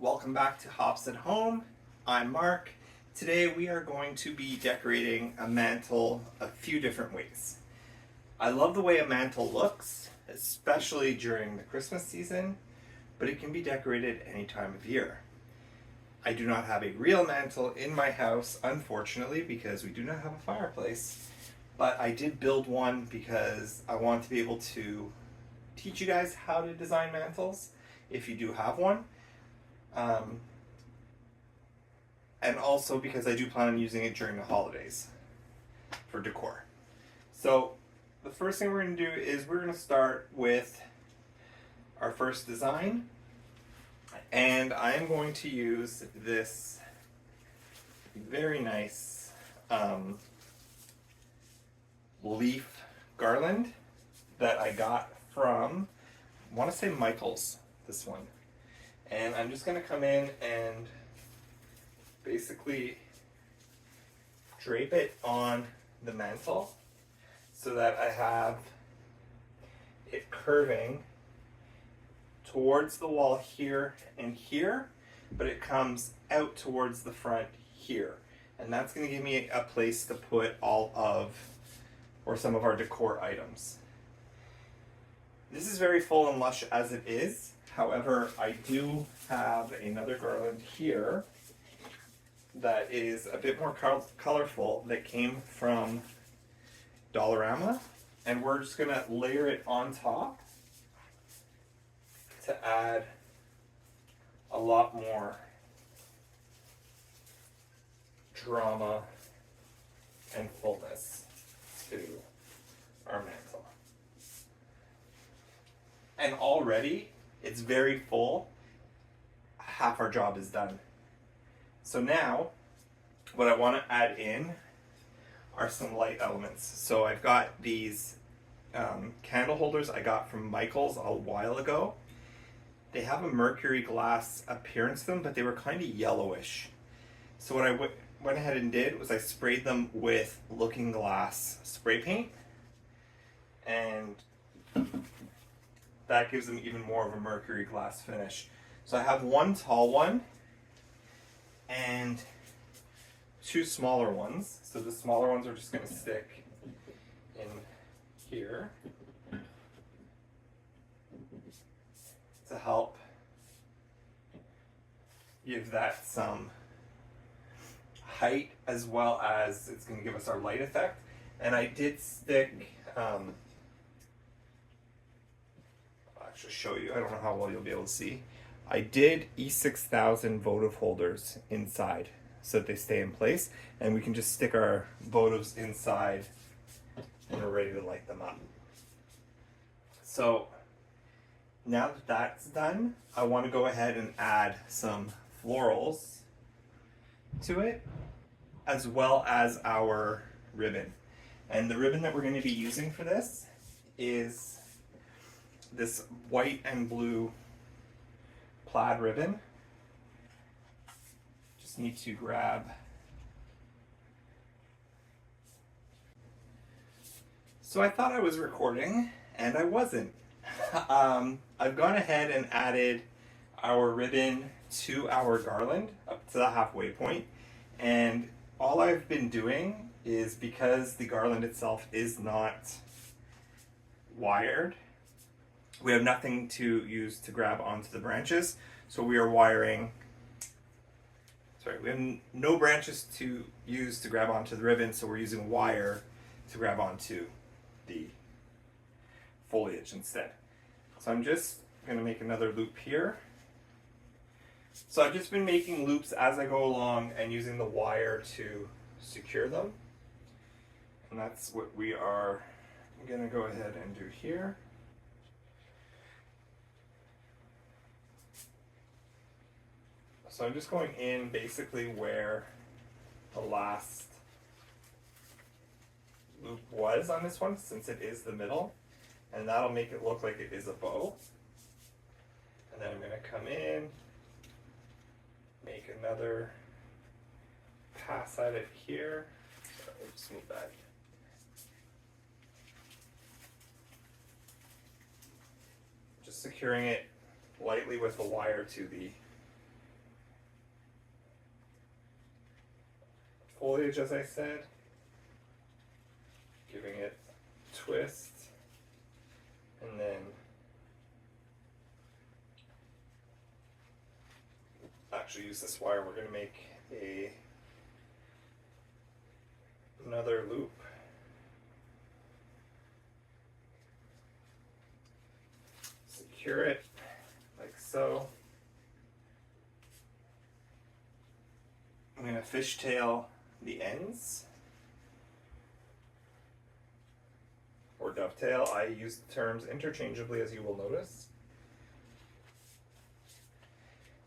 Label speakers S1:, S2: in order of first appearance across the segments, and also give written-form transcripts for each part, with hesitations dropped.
S1: Welcome back to Hops at Home. I'm Mark. Today we are going to be decorating a mantle a few different ways. I love the way a mantle looks, especially during the Christmas season, but it can be decorated any time of year. I do not have a real mantle in my house, unfortunately, because we do not have a fireplace, but I did build one because I want to be able to teach you guys how to design mantles if you do have one. And also because I do plan on using it during the holidays for decor. So the first thing we're going to do is we're going to start with our first design, and I am going to use this very nice leaf garland that I got from, I want to say Michael's, this one. And I'm just going to come in and basically drape it on the mantle so that I have it curving towards the wall here and here, but it comes out towards the front here. And that's going to give me a place to put all of, or some of our decor items. This is very full and lush as it is. However, I do have another garland here that is a bit more colorful that came from Dollarama, and we're just going to layer it on top to add a lot more drama and fullness to our mantle. And already it's very full. Half our job is done. So now what I want to add in are some light elements. So I've got these candle holders I got from Michael's a while ago. They have a mercury glass appearance to them, but they were kind of yellowish. So what I went ahead and did was I sprayed them with Looking Glass spray paint, and that gives them even more of a mercury glass finish. So I have one tall one and two smaller ones. So the smaller ones are just going to stick in here to help give that some height, as well as it's going to give us our light effect. And I did stick actually show you. I don't know how well you'll be able to see. I did E6000 votive holders inside so that they stay in place, and we can just stick our votives inside and we're ready to light them up. So now that that's done, I want to go ahead and add some florals to it, as well as our ribbon. And the ribbon that we're going to be using for this is this white and blue plaid ribbon. Just need to grab So I thought I was recording, and I wasn't. I've gone ahead and added our ribbon to our garland up to the halfway point, and all I've been doing is, because the garland itself is not wired, we have nothing to use to grab onto the branches, so we are wiring, we have no branches to use to grab onto the ribbon, so we're using wire to grab onto the foliage instead. So I'm just going to make another loop here. So I've just been making loops as I go along and using the wire to secure them. And that's what we are going to go ahead and do here. So I'm just going in basically where the last loop was on this one, since it is the middle, and that'll make it look like it is a bow. And then I'm going to come in, make another pass at it here. So I'll just move that. Just securing it lightly with the wire to the foliage, as I said, giving it a twist, and then actually use this wire. We're going to make another loop. Secure it like so. I'm going to fishtail the ends, or dovetail. I use the terms interchangeably, as you will notice.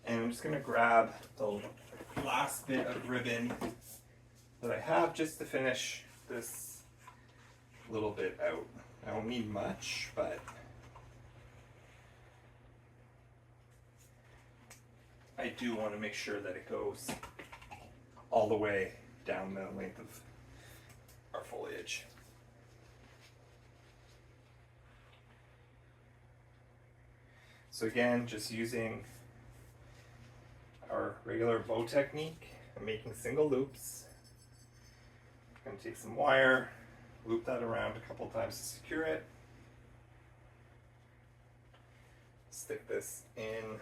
S1: And I'm just going to grab the last bit of ribbon that I have just to finish this little bit out. I don't need much, but I do want to make sure that it goes all the way down the length of our foliage. So again, just using our regular bow technique, I'm making single loops. I'm going to take some wire, loop that around a couple times to secure it. Stick this in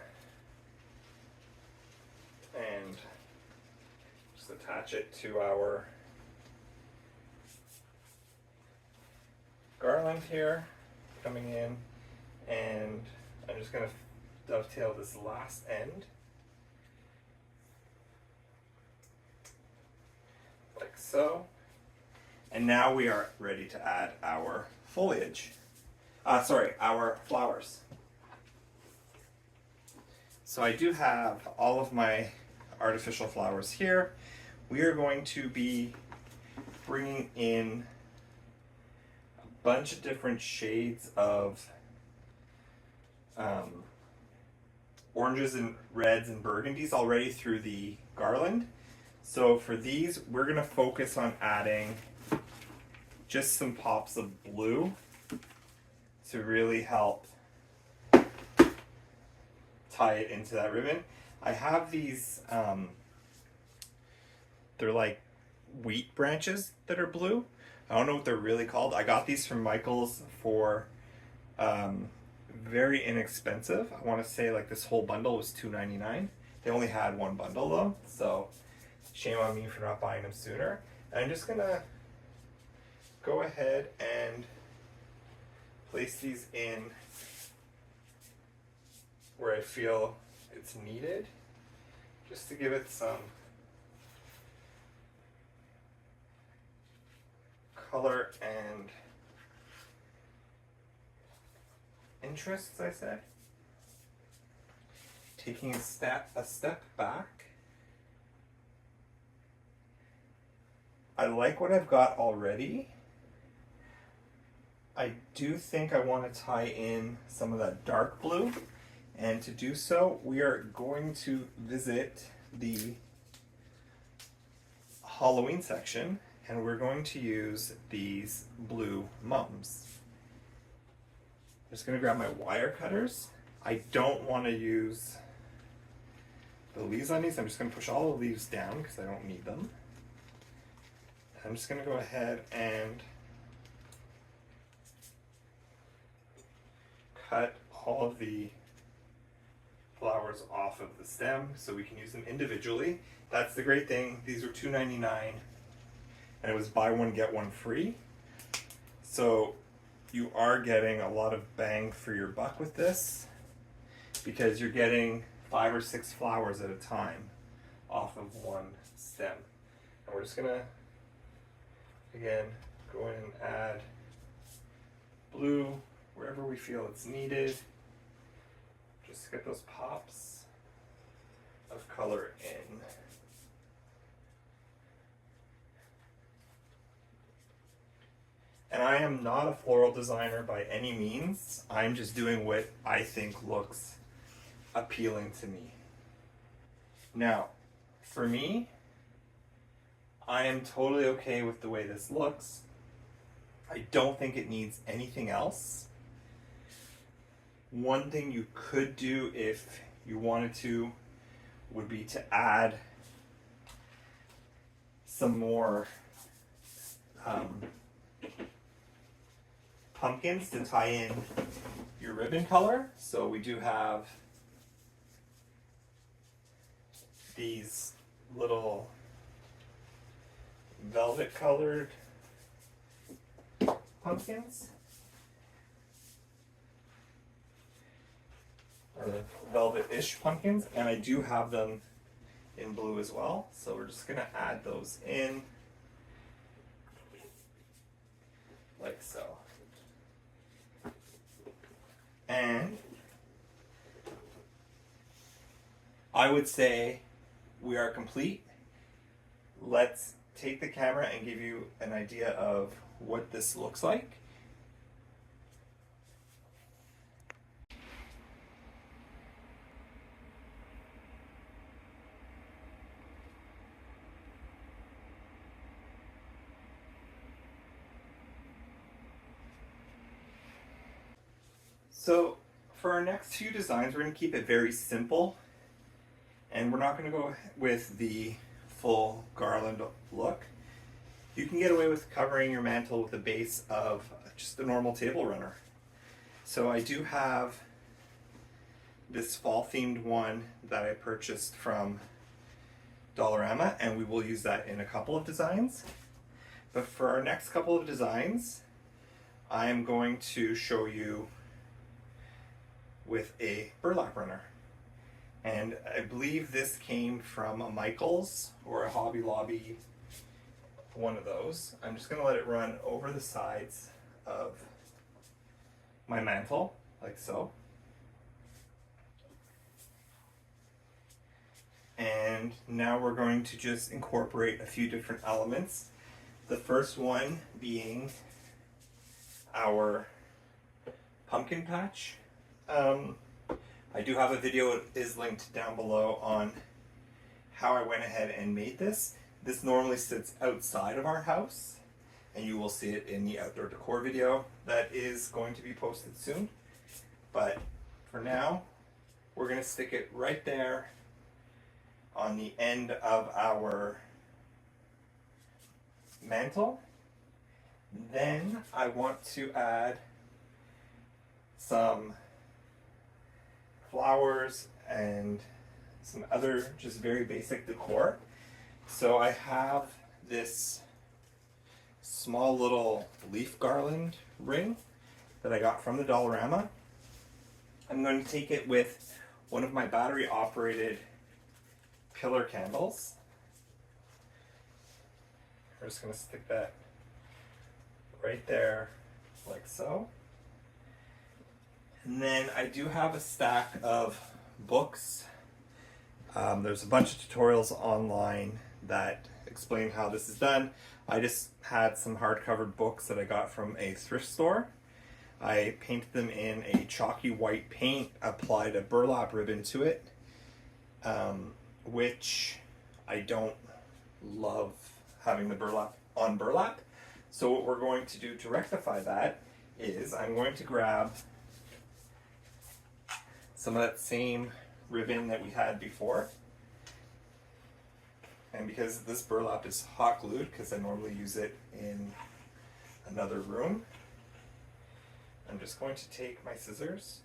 S1: and just attach it to our garland here, coming in, and I'm just going to dovetail this last end like so. And now we are ready to add our foliage. Our flowers. So I do have all of my artificial flowers here. We are going to be bringing in a bunch of different shades of oranges and reds and burgundies already through the garland. So for these, we're going to focus on adding just some pops of blue to really help tie it into that ribbon. I have these, they're like wheat branches that are blue. I don't know what they're really called. I got these from Michael's for very inexpensive. I want to say like this whole bundle was $2.99. They only had one bundle though, so shame on me for not buying them sooner. And I'm just gonna go ahead and place these in where I feel it's needed, just to give it some color and interest, as I said. Taking a step back. I like what I've got already. I do think I want to tie in some of that dark blue, and to do so we are going to visit the Halloween section, and we're going to use these blue mums. I'm just going to grab my wire cutters. I don't want to use the leaves on these. I'm just going to push all the leaves down because I don't need them. I'm just going to go ahead and cut all of the flowers off of the stem so we can use them individually. That's the great thing. These are $2.99 and it was buy one get one free. So you are getting a lot of bang for your buck with this, because you're getting 5 or 6 flowers at a time off of one stem. And we're just gonna, again, go in and add blue wherever we feel it's needed, just to get those pops of color in. And I am not a floral designer by any means. I'm just doing what I think looks appealing to me. Now, for me, I am totally okay with the way this looks. I don't think it needs anything else. One thing you could do if you wanted to would be to add some more pumpkins to tie in your ribbon color. So we do have these little velvet colored pumpkins, or velvet-ish pumpkins, and I do have them in blue as well. So we're just gonna add those in like so. And I would say we are complete. Let's take the camera and give you an idea of what this looks like. So for our next few designs, we're going to keep it very simple, and we're not going to go with the full garland look. You can get away with covering your mantle with a base of just a normal table runner. So I do have this fall themed one that I purchased from Dollarama, and we will use that in a couple of designs. But for our next couple of designs, I am going to show you with a burlap runner. And I believe this came from a Michael's or a Hobby Lobby, one of those. I'm just gonna let it run over the sides of my mantle, like so. And now we're going to just incorporate a few different elements. The first one being our pumpkin patch. I do have a video, it is linked down below, on how I went ahead and made this. This normally sits outside of our house, and you will see it in the outdoor decor video that is going to be posted soon. But for now, we're going to stick it right there on the end of our mantle. Then I want to add some flowers and some other just very basic decor. So I have this small little leaf garland ring that I got from the Dollarama. I'm going to take it with one of my battery operated pillar candles. We're just going to stick that right there like so. And then I do have a stack of books. There's a bunch of tutorials online that explain how this is done. I just had some hardcover books that I got from a thrift store. I painted them in a chalky white paint, applied a burlap ribbon to it, which I don't love having the burlap on burlap. So what we're going to do to rectify that is I'm going to grab some of that same ribbon that we had before. And because this burlap is hot glued, because I normally use it in another room, I'm just going to take my scissors.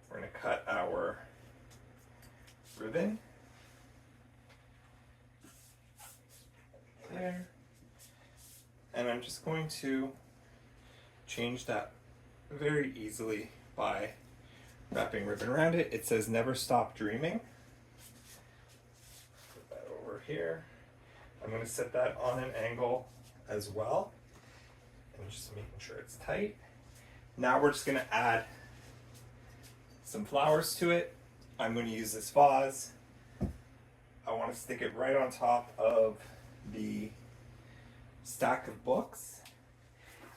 S1: We're going to cut our ribbon there. And I'm just going to change that very easily by wrapping ribbon around it. It says never stop dreaming. Put that over here. I'm going to set that on an angle as well, and just making sure it's tight. Now we're just going to add some flowers to it. I'm going to use this vase. I want to stick it right on top of the stack of books,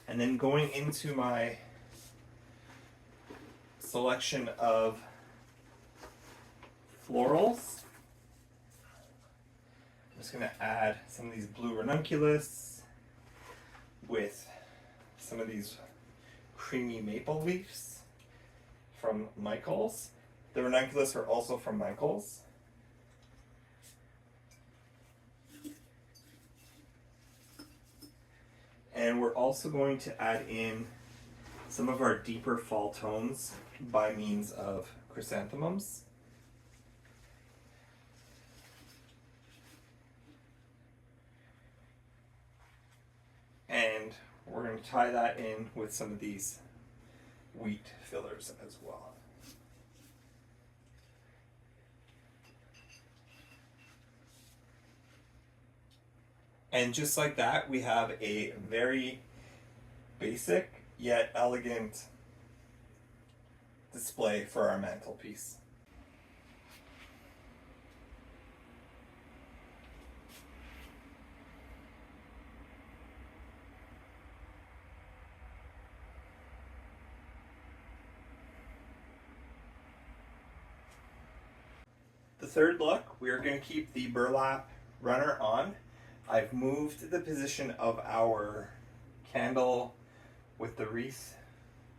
S1: and then going into my selection of florals, I'm just going to add some of these blue ranunculus with some of these creamy maple leaves from Michael's. The ranunculus are also from Michael's. And we're also going to add in some of our deeper fall tones by means of chrysanthemums. And we're going to tie that in with some of these wheat fillers as well. And just like that, we have a very basic yet elegant display for our mantelpiece. The third look, we are going to keep the burlap runner on. I've moved the position of our candle with the wreath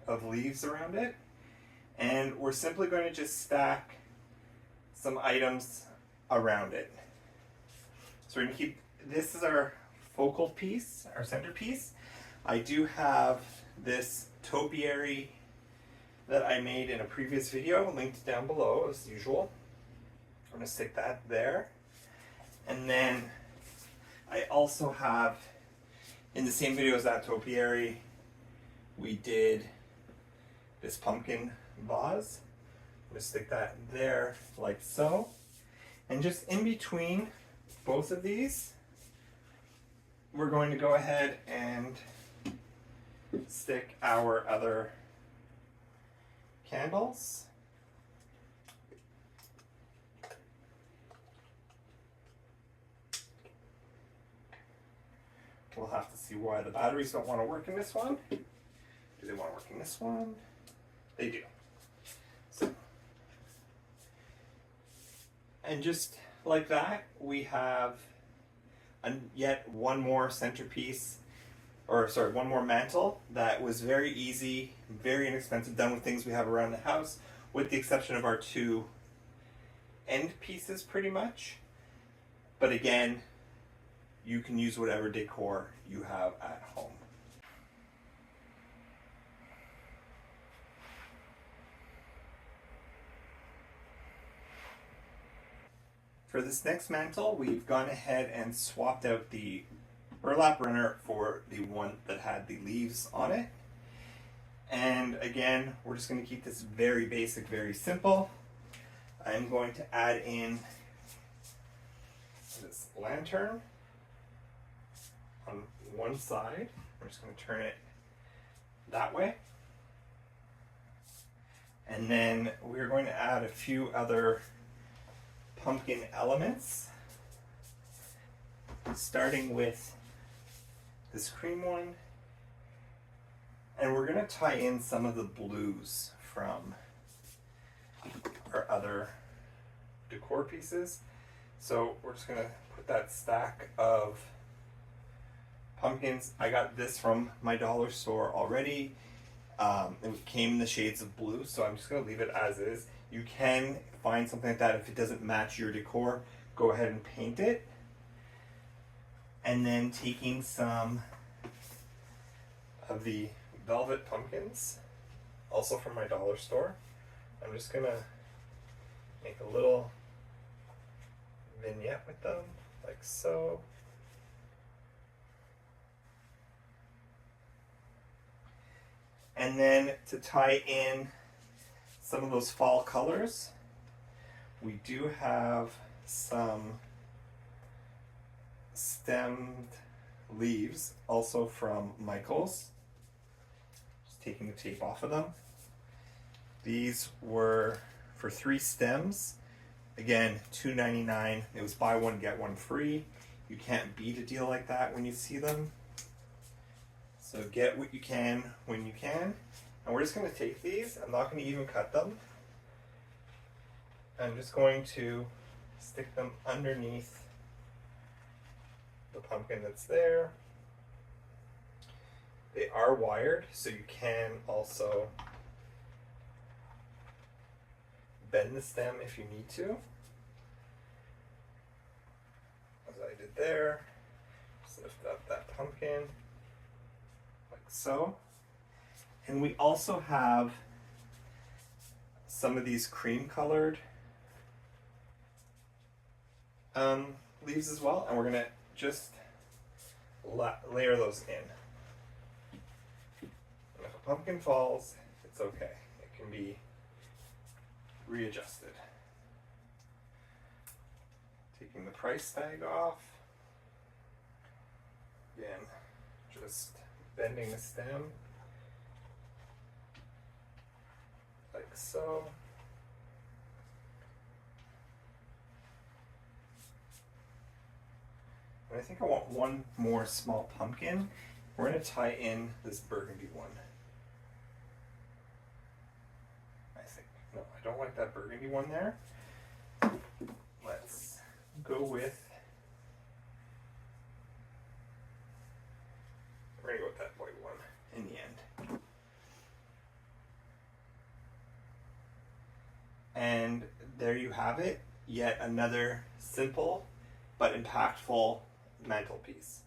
S1: of leaves around it, and we're simply going to just stack some items around it. So we're going to keep, this is our focal piece, our centerpiece. I do have this topiary that I made in a previous video, linked down below as usual. I'm going to stick that there. And then I also have, in the same video as that topiary, we did this pumpkin vase. I'm going to stick that there like so. And just in between both of these, we're going to go ahead and stick our other candles. We'll have to see why the batteries don't want to work in this one. Do they want to work in this one? They do. So, and just like that, we have yet one more centerpiece, or sorry, one more mantle that was very easy, very inexpensive, done with things we have around the house, with the exception of our two end pieces pretty much. But again, you can use whatever decor you have at home. For this next mantle, we've gone ahead and swapped out the burlap runner for the one that had the leaves on it. And again, we're just going to keep this very basic, very simple. I'm going to add in this lantern on one side. I'm just going to turn it that way. And then we're going to add a few other pumpkin elements, starting with this cream one. And we're going to tie in some of the blues from our other decor pieces. So we're just going to put that stack of pumpkins. I got this from my dollar store already. It came in the shades of blue, so I'm just going to leave it as is. You can find something like that if it doesn't match your decor. Go ahead and paint it. And then taking some of the velvet pumpkins, also from my dollar store, I'm just going to make a little vignette with them, like so. And then to tie in some of those fall colors, we do have some stemmed leaves, also from Michael's. Just taking the tape off of them. These were for 3 stems. Again, $2.99. It was buy one, get one free. You can't beat a deal like that when you see them. So get what you can when you can. And we're just going to take these. I'm not going to even cut them. I'm just going to stick them underneath the pumpkin that's there. They are wired, so you can also bend the stem if you need to, as I did there. Just lift up that pumpkin. so. And we also have some of these cream colored leaves as well, and we're gonna just layer those in. And if a pumpkin falls, it's okay. It can be readjusted. Taking the price tag off. Again, just bending the stem like so. And I think I want one more small pumpkin. We're going to tie in this burgundy one. I think. No, I don't like that burgundy one there. Let's go with. We're going to go with that white one in the end. And there you have it. Yet another simple but impactful mantelpiece.